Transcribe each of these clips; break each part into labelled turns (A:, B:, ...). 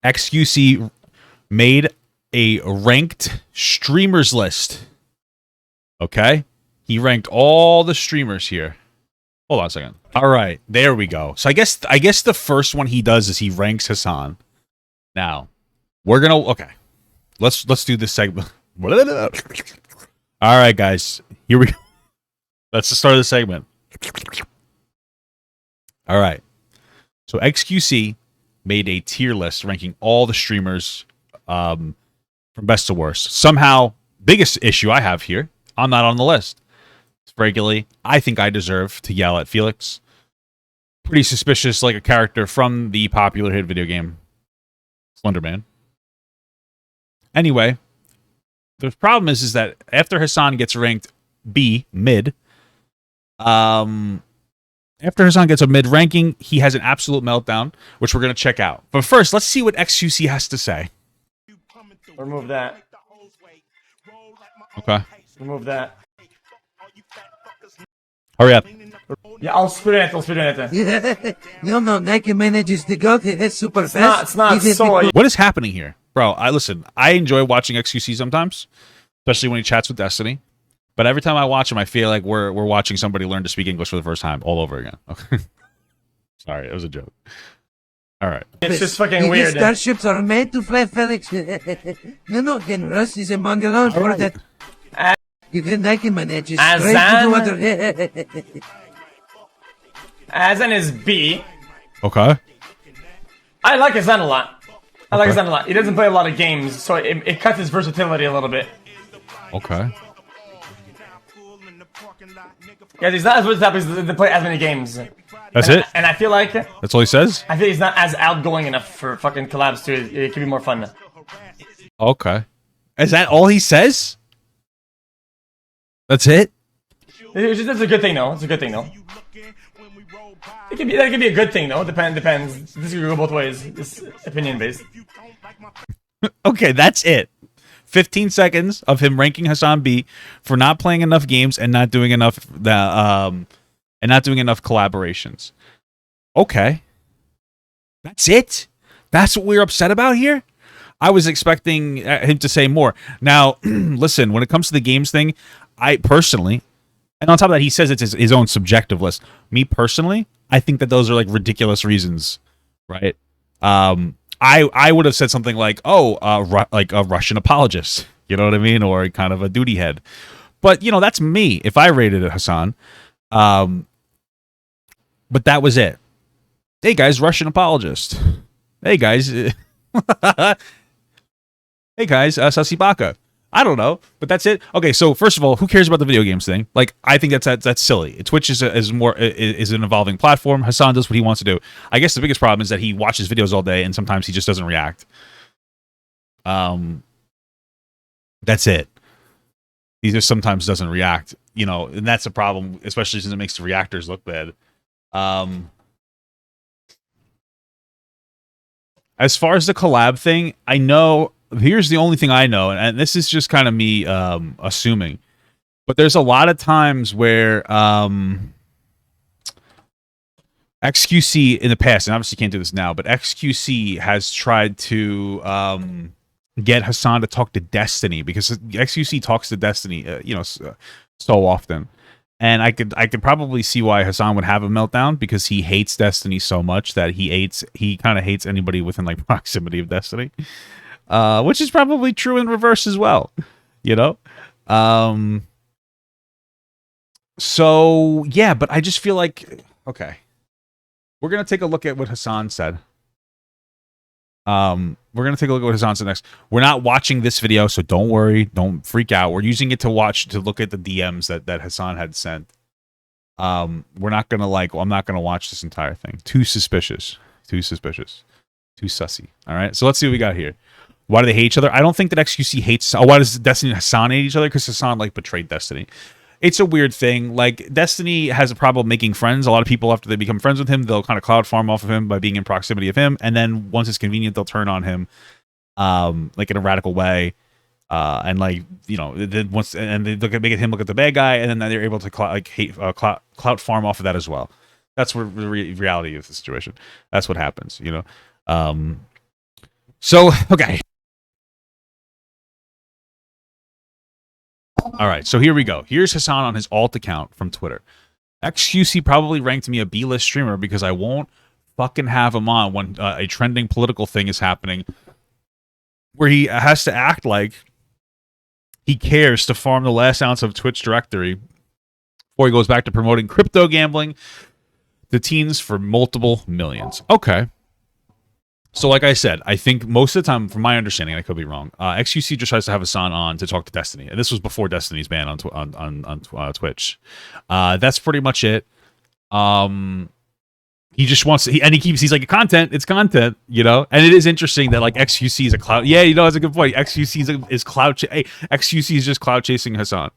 A: XQC made a ranked streamers list. Okay? He ranked all the streamers here. Hold on a second. All right, there we go. So I guess the first one he does is he ranks Hasan. Now, we're gonna Let's do this segment. All right, guys, here we go. That's the start of the segment. All right. So XQC made a tier list ranking all the streamers from best to worst. Somehow, biggest issue I have here, I'm not on the list. Regularly, I think I deserve to yell at Felix. Pretty suspicious, like a character from the popular hit video game Slender Man. Anyway, the problem is that after Hasan gets ranked B, mid, after Hasan gets a mid ranking, he has an absolute meltdown, which we're going to check out. But first, let's see what XQC has to say.
B: Remove that.
A: Okay.
B: Remove that.
A: Hurry up.
B: Yeah, I'll spit it.
C: No, Nike manages the god. It's super fast.
B: It's not so.
A: What is happening here? Bro, I enjoy watching XQC sometimes, especially when he chats with Destiny. But every time I watch him, I feel like we're watching somebody learn to speak English for the first time all over again. Okay. Sorry, it was a joke. All right.
B: It's just fucking weird.
C: Starships are made to fly, Felix. No, then Russ is among the laws for that. You can Nike manages straight to the water.
B: Hasan is B.
A: Okay.
B: I like Hasan a lot. Hasan a lot. He doesn't play a lot of games, so it cuts his versatility a little bit.
A: Okay.
B: Yeah, he's not as versatile to play as many games.
A: That's it?
B: And I feel like...
A: That's all he says?
B: I feel he's not as outgoing enough for fucking collabs too. It could be more fun.
A: Okay. Is that all he says? That's it?
B: It's a good thing, though. It's a good thing, though. That could be a good thing, though. Depends. This could go both ways. It's opinion-based.
A: Okay, that's it. 15 seconds of him ranking Hasan B for not playing enough games and not doing enough collaborations. Okay. That's it? That's what we're upset about here? I was expecting him to say more. Now, listen, when it comes to the games thing, I personally, and on top of that, he says it's his own subjective list. Me personally, I think that those are like ridiculous reasons, right? I would have said something like, like a Russian apologist, you know what I mean? Or kind of a duty head. But, you know, that's me if I rated it Hasan. But that was it. Hey, guys, Russian apologist. Hey, guys. Hey, guys, Sasibaka. I don't know, but that's it. Okay, so first of all, who cares about the video games thing? Like, I think that's silly. Twitch is an evolving platform. Hasan does what he wants to do. I guess the biggest problem is that he watches videos all day and sometimes he just doesn't react. That's it. He just sometimes doesn't react, you know, and that's a problem, especially since it makes the reactors look bad. As far as the collab thing, I know. Here's the only thing I know, and this is just kind of me assuming, but there's a lot of times where XQC in the past, and obviously can't do this now, but XQC has tried to get Hasan to talk to Destiny, because XQC talks to Destiny, so often, and I could probably see why Hasan would have a meltdown, because he hates Destiny so much that he kind of hates anybody within like proximity of Destiny. Which is probably true in reverse as well, you know? So, yeah, but I just feel like, okay. We're going to take a look at what Hasan said. We're going to take a look at what Hasan said next. We're not watching this video, so don't worry. Don't freak out. We're using it to look at the DMs that Hasan had sent. We're not going to I'm not going to watch this entire thing. Too suspicious. Too sussy. All right, so let's see what we got here. Why do they hate each other? I don't think that XQC hates... why does Destiny and Hasan hate each other? Because Hasan, like, betrayed Destiny. It's a weird thing. Like, Destiny has a problem making friends. A lot of people, after they become friends with him, they'll kind of cloud farm off of him by being in proximity of him. And then once it's convenient, they'll turn on him, like, in a radical way. And, like, you know, then once... And they make him look at the bad guy, and then they're able to, clout farm off of that as well. That's the reality of the situation. That's what happens, you know? So, okay. All right, so here we go. Here's Hasan on his alt account from Twitter. XQC probably ranked me a B-list streamer because I won't fucking have him on when a trending political thing is happening where he has to act like he cares to farm the last ounce of Twitch directory before he goes back to promoting crypto gambling to teens for multiple millions. Okay. So like I said, I think most of the time, from my understanding, I could be wrong, XQC just tries to have Hasan on to talk to Destiny. And this was before Destiny's ban on Twitch. That's pretty much it. He just wants to, he's like, it's content, you know? And it is interesting that like XQC is a cloud. Yeah, you know, that's a good point. XQC is cloud. XQC is just cloud chasing Hasan.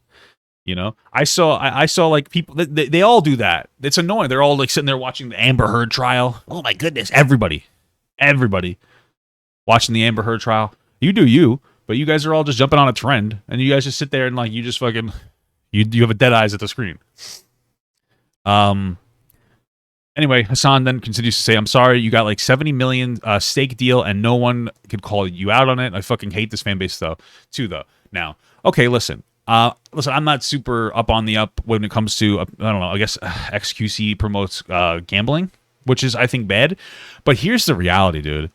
A: You know, I saw like people, they all do that. It's annoying. They're all like sitting there watching the Amber Heard trial. Oh my goodness. Everybody watching the Amber Heard trial. You do you, but you guys are all just jumping on a trend and you guys just sit there and like, you just fucking, you have a dead eyes at the screen. Anyway, Hasan then continues to say, I'm sorry, you got like 70 million stake deal and no one could call you out on it. I fucking hate this fan base though. Now, okay, listen, I'm not super up on the up when it comes to, I don't know, I guess XQC promotes gambling, which is, I think, bad. But here's the reality, dude.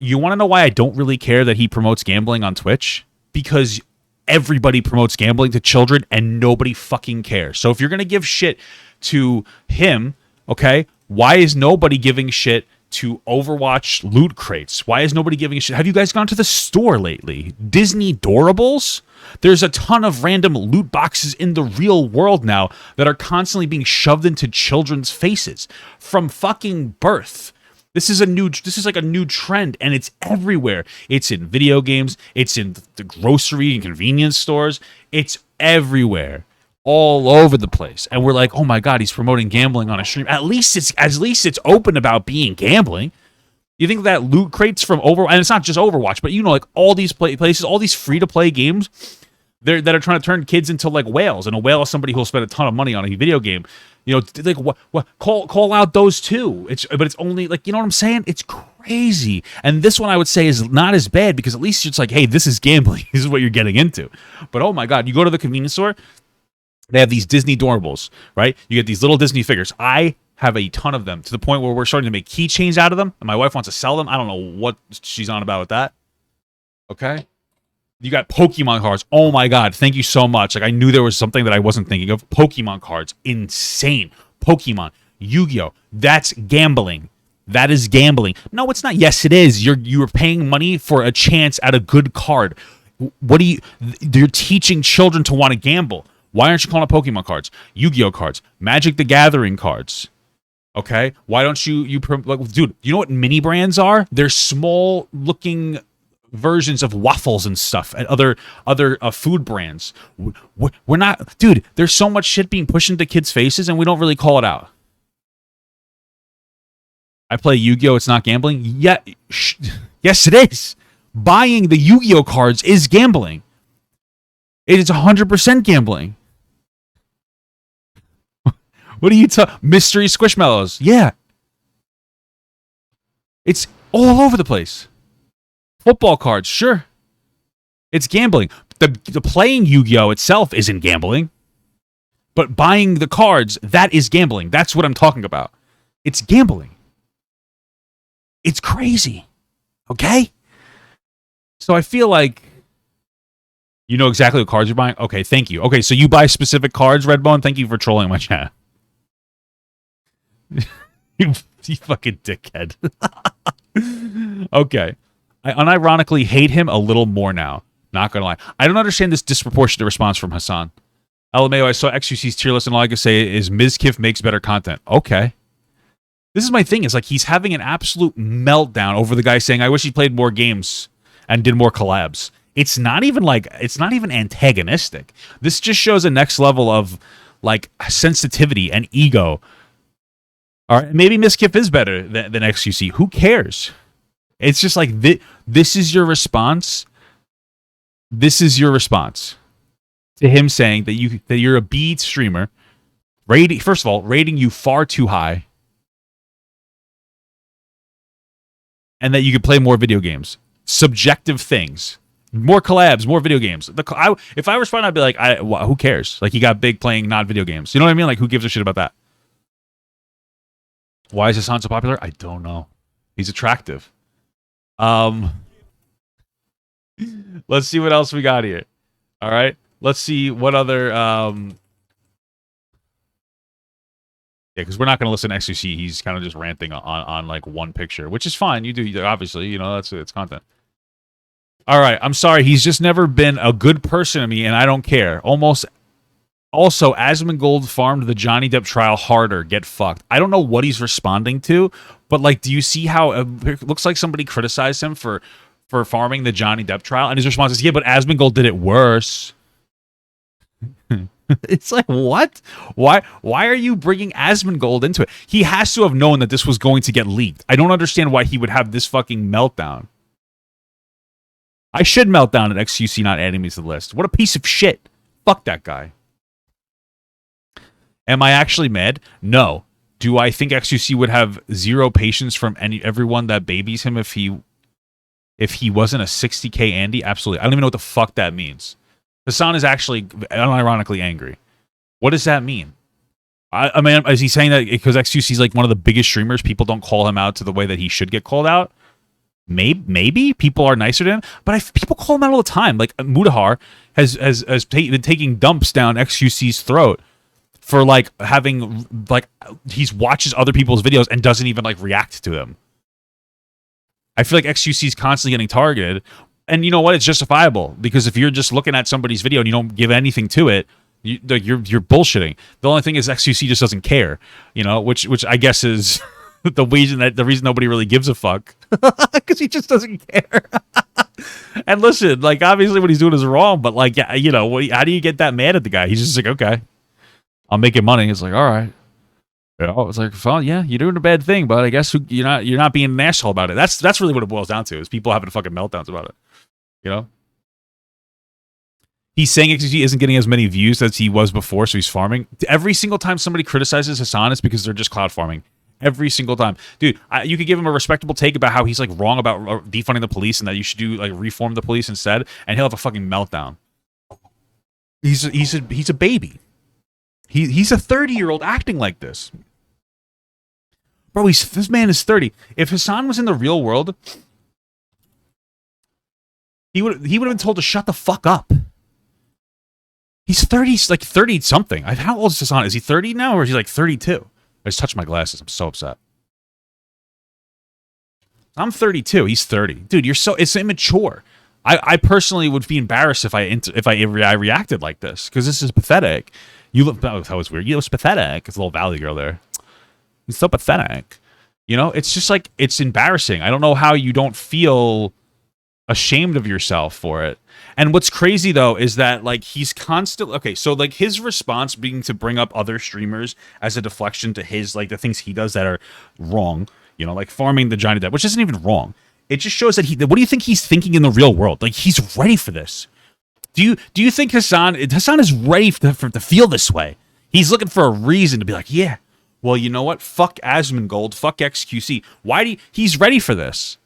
A: You want to know why I don't really care that he promotes gambling on Twitch? Because everybody promotes gambling to children and nobody fucking cares. So if you're going to give shit to him, okay, why is nobody giving shit to Overwatch loot crates? Why is nobody giving a shit? Have you guys gone to the store lately? Disney Doorables? There's a ton of random loot boxes in the real world now that are constantly being shoved into children's faces from fucking birth. This is like a new trend, and it's everywhere. It's in video games, it's in the grocery and convenience stores, it's everywhere. All over the place. And we're like, oh my god, he's promoting gambling on a stream. At least it's open about being gambling. You think that loot crates from Overwatch, and it's not just Overwatch, but you know, like all these places, all these free-to-play games that are trying to turn kids into like whales, and a whale is somebody who'll spend a ton of money on a video game. You know, like what call out those too. But it's only like, you know what I'm saying? It's crazy. And this one I would say is not as bad because at least it's like, hey, this is gambling. This is what you're getting into. But oh my god, you go to the convenience store, they have these Disney Doorables, right? You get these little Disney figures. I have a ton of them to the point where we're starting to make keychains out of them, and my wife wants to sell them. I don't know what she's on about with that. Okay? You got Pokemon cards. Oh my god, thank you so much. Like, I knew there was something that I wasn't thinking of. Pokemon cards. Insane. Pokemon. Yu-Gi-Oh! That's gambling. That is gambling. No, it's not. Yes, it is. You're paying money for a chance at a good card. You're teaching children to want to gamble. Why aren't you calling it Pokemon cards? Yu-Gi-Oh cards, Magic the Gathering cards. Okay, why don't you dude? You know what mini brands are? They're small looking versions of waffles and stuff, and other food brands. We're not, dude. There's so much shit being pushed into kids' faces, and we don't really call it out. I play Yu-Gi-Oh. It's not gambling. Yeah, yes, it is. Buying the Yu-Gi-Oh cards is gambling. It is 100% gambling. What are you mystery Squishmallows? Yeah. It's all over the place. Football cards, sure. It's gambling. The playing Yu-Gi-Oh itself isn't gambling. But buying the cards, that is gambling. That's what I'm talking about. It's gambling. It's crazy. Okay? So I feel like you know exactly what cards you're buying? Okay, thank you. Okay, so you buy specific cards, Redbone? Thank you for trolling my chat. you fucking dickhead. Okay. I unironically hate him a little more now. Not gonna lie. I don't understand this disproportionate response from Hasan. LMAO, I saw XQC's tier list and all I can say is Mizkif makes better content. Okay. This is my thing. It's like he's having an absolute meltdown over the guy saying, I wish he played more games and did more collabs. It's not even antagonistic. This just shows a next level of like sensitivity and ego. All right, maybe Mizkif is better than XQC. Who cares? It's just like this is your response. This is your response to him saying that you're a B streamer. First of all, rating you far too high. and that you could play more video games. Subjective things. More collabs, more video games. If I respond, I'd be like, who cares? Like, he got big playing not video games. You know what I mean? Like, who gives a shit about that? Why is Hasan so popular? I don't know. He's attractive. Let's see what else we got here. All right. Let's see what other because we're not going to listen to XQC. He's kind of just ranting on like one picture, which is fine. You do, obviously, you know, it's content. All right, I'm sorry. He's just never been a good person to me, and I don't care. Also, Asmongold farmed the Johnny Depp trial harder. Get fucked. I don't know what he's responding to, but like, do you see how it looks like somebody criticized him for farming the Johnny Depp trial, and his response is, "Yeah, but Asmongold did it worse." It's like, what? Why are you bringing Asmongold into it? He has to have known that this was going to get leaked. I don't understand why he would have this fucking meltdown. I should melt down at XQC not adding me to the list. What a piece of shit. Fuck that guy. Am I actually mad? No. Do I think XQC would have zero patience from everyone that babies him if he wasn't a 60K Andy? Absolutely. I don't even know what the fuck that means. Hasan is actually unironically angry. What does that mean? I mean, is he saying that because XQC is like one of the biggest streamers, people don't call him out to the way that he should get called out? Maybe people are nicer to him, but people call him out all the time. Like Mudahar has been taking dumps down XQC's throat for like having like he watches other people's videos and doesn't even like react to them. I feel like XQC is constantly getting targeted, and you know what? It's justifiable because if you're just looking at somebody's video and you don't give anything to it, you're bullshitting. The only thing is XQC just doesn't care, you know, which I guess is. The reason nobody really gives a fuck because he just doesn't care. And listen, like obviously what he's doing is wrong, but like you know, how do you get that mad at the guy? He's just like, okay, I'm making money. It's like, all right, you know, it's like, well, yeah, you're doing a bad thing, but I guess you're not being an asshole about it. That's really what it boils down to is people having fucking meltdowns about it. You know, he's saying XQC isn't getting as many views as he was before, so he's farming. Every single time somebody criticizes Hasan, it's because they're just cloud farming. Every single time. Dude, you could give him a respectable take about how he's like wrong about defunding the police and that you should do like reform the police instead, and he'll have a fucking meltdown. He's a baby. He's a 30-year-old acting like this. Bro, this man is 30. If Hasan was in the real world, he would have been told to shut the fuck up. He's 30, like 30 something. How old is Hasan? Is he 30 now or is he like 32? I just touched my glasses. I'm so upset. I'm 32. He's 30. Dude, it's immature. I personally would be embarrassed if I reacted like this because this is pathetic. You look. Oh, that was weird. You look pathetic. It's a little Valley girl there. It's so pathetic. You know, it's just like it's embarrassing. I don't know how you don't feel ashamed of yourself for it. And what's crazy though is that like he's constantly okay, so like his response being to bring up other streamers as a deflection to his like the things he does that are wrong, you know, like farming the Johnny Depp, which isn't even wrong. It just shows that what do you think he's thinking in the real world? Like he's ready for this. Do you think Hasan is ready to feel this way? He's looking for a reason to be like, yeah, well, you know what? Fuck Asmongold, fuck XQC. He's ready for this.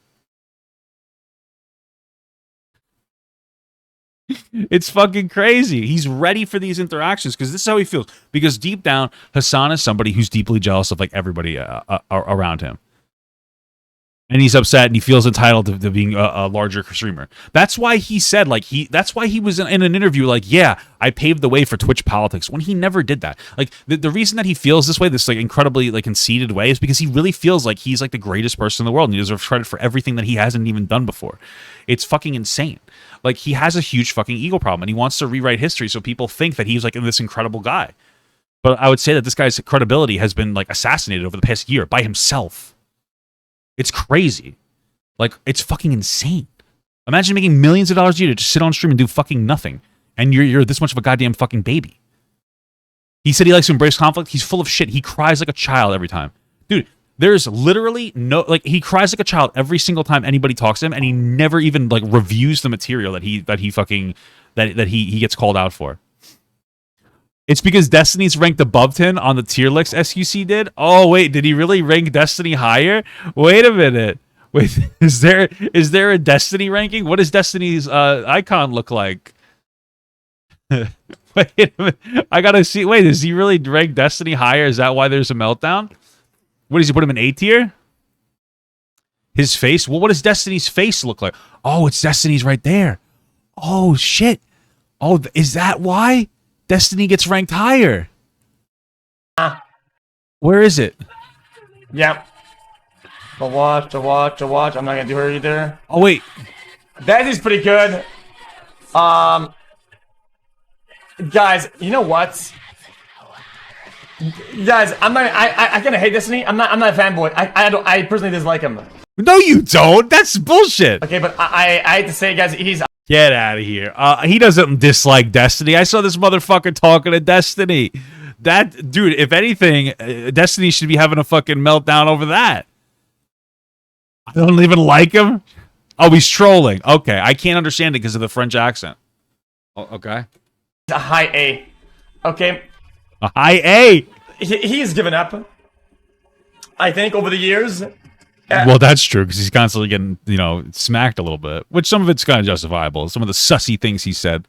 A: It's fucking crazy. He's ready for these interactions because this is how he feels. Because deep down, Hasan is somebody who's deeply jealous of like everybody around him. And he's upset and he feels entitled to being a larger streamer. That's why he said that's why he was in an interview like, yeah, I paved the way for Twitch politics when he never did that. Like the reason that he feels this way, this like incredibly like conceited way is because he really feels like he's like the greatest person in the world and he deserves credit for everything that he hasn't even done before. It's fucking insane. Like he has a huge fucking ego problem and he wants to rewrite history so people think that he's like this incredible guy. But I would say that this guy's credibility has been like assassinated over the past year by himself. It's crazy. Like, it's fucking insane. Imagine making millions of dollars a year to just sit on stream and do fucking nothing. And you're this much of a goddamn fucking baby. He said he likes to embrace conflict. He's full of shit. He cries like a child every time. Dude, there's literally no... Like, he cries like a child every single time anybody talks to him, and he never even, like, reviews the material that he gets called out for. It's because Destiny's ranked above 10 on the tier list SQC did? Oh, wait, did he really rank Destiny higher? Wait a minute. Wait, is there a Destiny ranking? What does Destiny's icon look like? Wait a minute. I gotta see. Wait, does he really rank Destiny higher? Is that why there's a meltdown? What does he put him in A tier? His face? Well, what does Destiny's face look like? Oh, it's Destiny's right there. Oh, shit. Oh, is that why Destiny gets ranked higher? Where is it?
B: Yep. To watch. I'm not gonna do her either.
A: Oh, wait.
B: That is pretty good. Guys, you know what? Guys, I kind of hate Destiny. I'm not a fanboy. I personally dislike him.
A: No, you don't. That's bullshit.
B: Okay, but I hate to say, guys, he's...
A: Get out of here. He doesn't dislike Destiny. I saw this motherfucker talking to Destiny. That, dude, if anything, Destiny should be having a fucking meltdown over that. I don't even like him. Oh, he's trolling. Okay, I can't understand it because of the French accent. Oh, okay.
B: A high A. Okay.
A: A high A?
B: He's given up. I think over the years...
A: Well, that's true because he's constantly getting, smacked a little bit, which some of it's kind of justifiable. Some of the sussy things he said,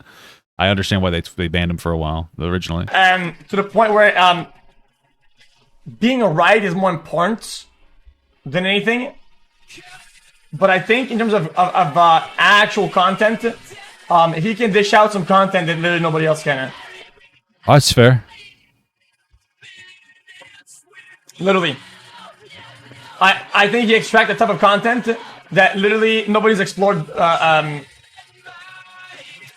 A: I understand why they banned him for a while originally.
B: To the point where being a right is more important than anything. But I think in terms of actual content, he can dish out some content that literally nobody else can.
A: Oh, that's fair.
B: Literally. I think he extracts a type of content that literally nobody's explored.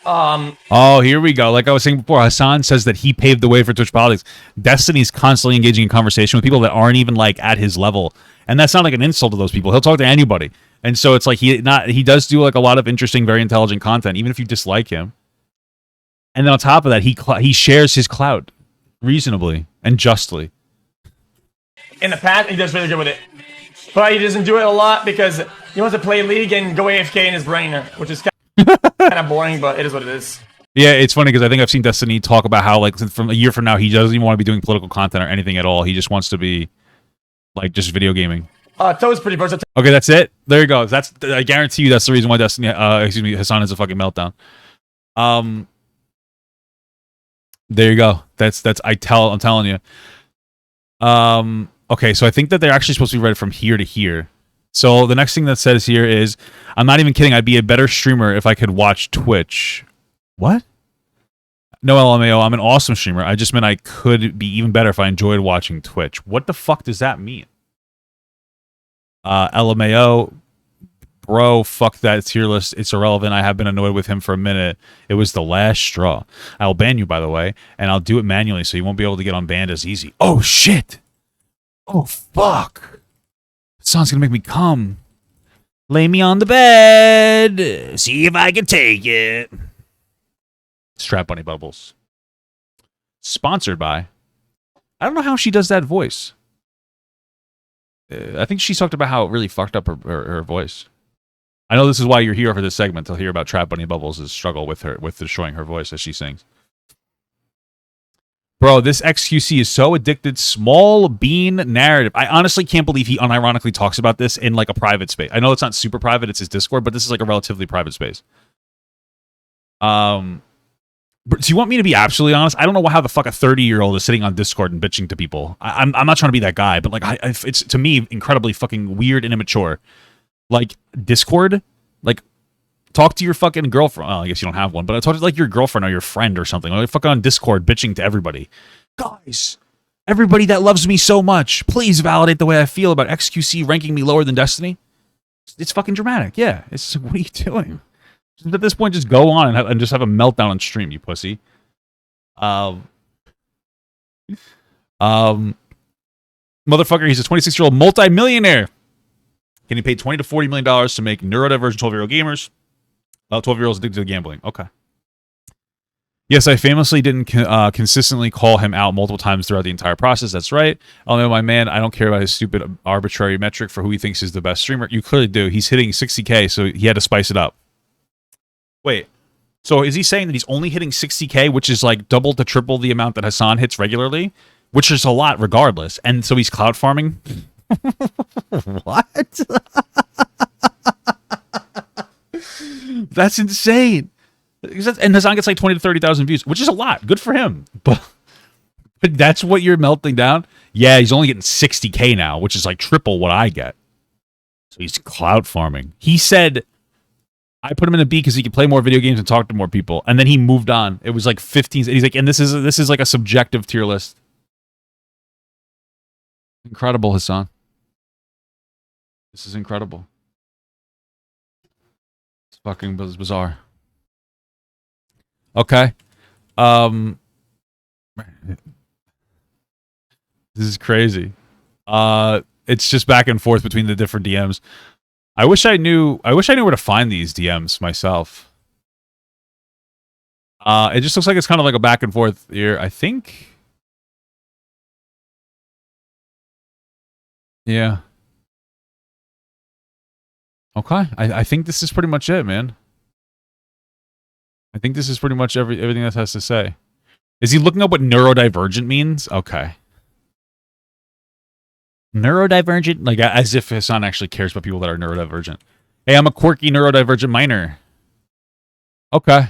A: Oh, here we go. Like I was saying before, Hasan says that he paved the way for Twitch politics. Destiny's constantly engaging in conversation with people that aren't even like at his level, and that's not like an insult to those people. He'll talk to anybody, and so it's like he does do like a lot of interesting, very intelligent content, even if you dislike him. And then on top of that, he shares his clout reasonably and justly.
B: In the past, he does really good with it. But he doesn't do it a lot because he wants to play League and go AFK in his brain, which is kind of boring, but it is what it is.
A: Yeah, it's funny because I think I've seen Destiny talk about how, like, from a year from now, he doesn't even want to be doing political content or anything at all. He just wants to be, like, just video gaming.
B: Toad's pretty versatile. Okay,
A: that's it. There you go. I guarantee you that's the reason why Hasan has a fucking meltdown. There you go. I'm telling you. Okay, so I think that they're actually supposed to be read from here to here. So the next thing that says here is, I'm not even kidding, I'd be a better streamer if I could watch Twitch. What? No, LMAO, I'm an awesome streamer. I just meant I could be even better if I enjoyed watching Twitch. What the fuck does that mean? LMAO, bro, fuck that tier list. It's irrelevant. I have been annoyed with him for a minute. It was the last straw. I'll ban you, by the way, and I'll do it manually so you won't be able to get unbanned as easy. Oh, shit! Oh, fuck. Son's gonna make me come. Lay me on the bed. See if I can take it. Strap Bunny Bubbles. Sponsored by... I don't know how she does that voice. I think she talked about how it really fucked up her voice. I know this is why you're here for this segment, to hear about Trap Bunny Bubbles' struggle with destroying her voice as she sings. Bro, this XQC is so addicted. Small bean narrative. I honestly can't believe he unironically talks about this in like a private space. I know it's not super private, it's his Discord, but this is like a relatively private space. But do you want me to be absolutely honest? I don't know how the fuck a 30-year-old is sitting on Discord and bitching to people. I'm not trying to be that guy, but like it's to me incredibly fucking weird and immature. Like Discord, like talk to your fucking girlfriend. Well, I guess you don't have one, but talk to like your girlfriend or your friend or something. Like fucking on Discord bitching to everybody. Guys, everybody that loves me so much, please validate the way I feel about XQC ranking me lower than Destiny. It's fucking dramatic. Yeah. It's what are you doing? Just at this point, just go on and just have a meltdown on stream, you pussy. Motherfucker, he's a 26-year-old multi-millionaire. Getting paid $20 to $40 million to make neurodivergent 12-year-old gamers. 12-year-olds addicted to gambling. Okay. Yes, I famously didn't consistently call him out multiple times throughout the entire process. That's right. Oh, no, my man, I don't care about his stupid arbitrary metric for who he thinks is the best streamer. You clearly do. He's hitting 60K, so he had to spice it up. Wait. So is he saying that he's only hitting 60K, which is like double to triple the amount that Hasan hits regularly? Which is a lot regardless. And so he's cloud farming? What? That's insane. And Hasan gets like 20 to 30,000 views, which is a lot. Good for him. But that's what you're melting down? Yeah, he's only getting 60K now, which is like triple what I get. So he's clout farming. He said, I put him in a B because he could play more video games and talk to more people. And then he moved on. It was like 15. He's like, and this is like a subjective tier list. Incredible, Hasan. This is incredible. It's fucking bizarre. Okay. This is crazy. It's just back and forth between the different DMs. I wish I knew where to find these DMs myself. It just looks like it's kind of like a back and forth here, I think. Yeah. Okay. I think this is pretty much it, man. I think this is pretty much everything that has to say. Is he looking up what neurodivergent means? Okay. Neurodivergent? Like, as if Hasan actually cares about people that are neurodivergent. Hey, I'm a quirky neurodivergent minor. Okay.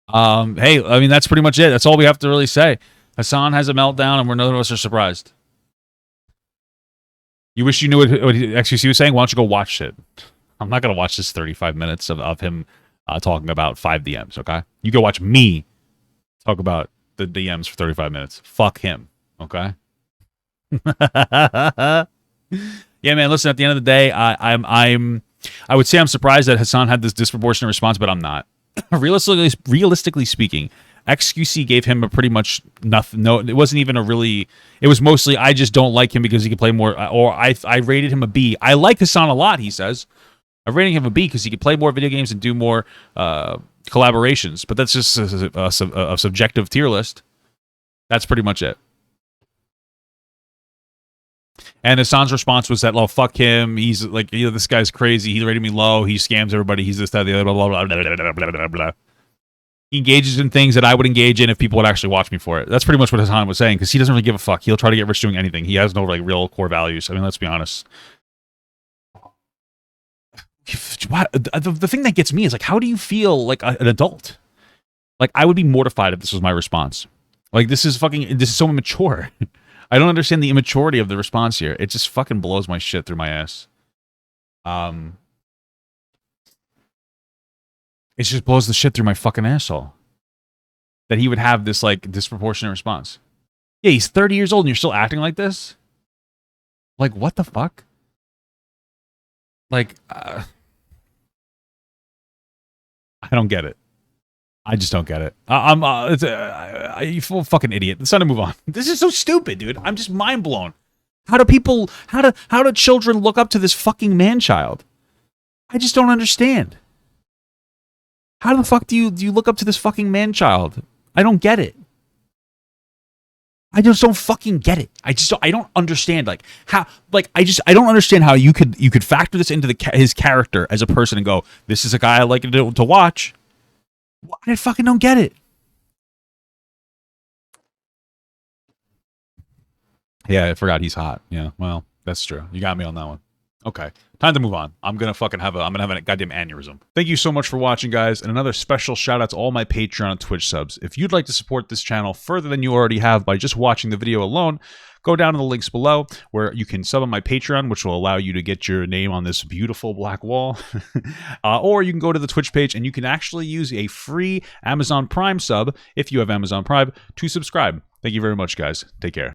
A: Hey, I mean, that's pretty much it. That's all we have to really say. Hasan has a meltdown, and none of us are surprised. You wish you knew what XQC was saying? Why don't you go watch it? I'm not going to watch this 35 minutes of him talking about 5 DMs, okay? You go watch me talk about the DMs for 35 minutes. Fuck him, okay? Yeah, man, listen, at the end of the day, I would say I'm surprised that Hasan had this disproportionate response, but I'm not. Realistically speaking, XQC gave him a pretty much nothing. No, it wasn't even a really. It was mostly I just don't like him because he could play more. Or I rated him a B. I like Hasan a lot. He says I'm rating him a B because he could play more video games and do more collaborations. But that's just a subjective tier list. That's pretty much it. And Hasan's response was that, "Oh, fuck him. He's like, you know, this guy's crazy. He rated me low. He scams everybody. He's this, that, the other, blah, blah, blah, blah, blah, blah, blah, blah." He engages in things that I would engage in if people would actually watch me for it. That's pretty much what Hasan was saying, because he doesn't really give a fuck. He'll try to get rich doing anything. He has no like real core values. I mean, let's be honest. The thing that gets me is like, how do you feel like an adult? Like, I would be mortified if this was my response. Like, this is so immature. I don't understand the immaturity of the response here. It just fucking blows my shit through my ass. It just blows the shit through my fucking asshole that he would have this like disproportionate response. Yeah, he's 30 years old and you're still acting like this? Like, what the fuck? Like, I don't get it. I just don't get it. You fucking idiot. It's time to move on. This is so stupid, dude. I'm just mind blown. How do children look up to this fucking man-child? I just don't understand. How the fuck do you look up to this fucking man-child? I don't get it. I just don't fucking get it. I don't understand like how like I don't understand how you could factor this into his character as a person and go, this is a guy I like to watch. I fucking don't get it. Yeah, I forgot he's hot. Yeah, well, that's true. You got me on that one. Okay, time to move on. I'm gonna have a goddamn aneurysm. Thank you so much for watching, guys, and another special shout out to all my Patreon and Twitch subs. If you'd like to support this channel further than you already have by just watching the video alone, go down to the links below where you can sub on my Patreon, which will allow you to get your name on this beautiful black wall. Or you can go to the Twitch page and you can actually use a free Amazon Prime sub, if you have Amazon Prime, to subscribe. Thank you very much, guys. Take care.